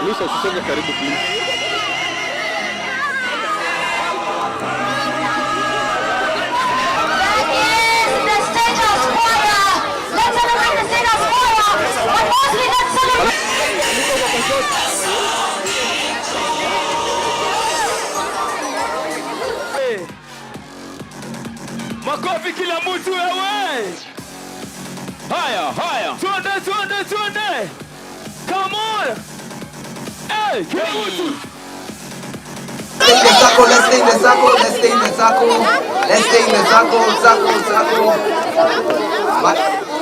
Nisha usiseme karibu please. Makofi kila mtu wewe. Haya. Tuende. Come on. Hey, kila mtu. Let's stay in the circle.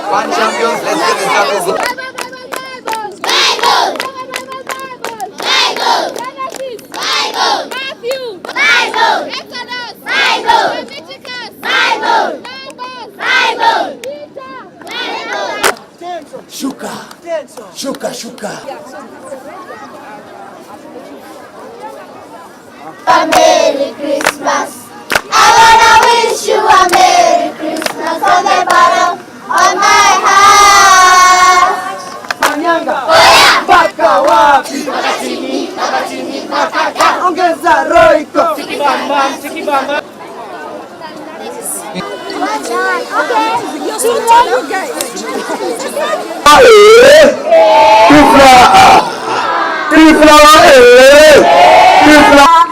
One champions, let's stay in the circle. Shuka. A Merry Christmas. I wanna wish you a Merry Christmas from the bottom of my heart. Manyanga. Oya. Paka wapi? Paka chini. Ongeza roiko. Sikibamba. Okay. You want guys. Ifla.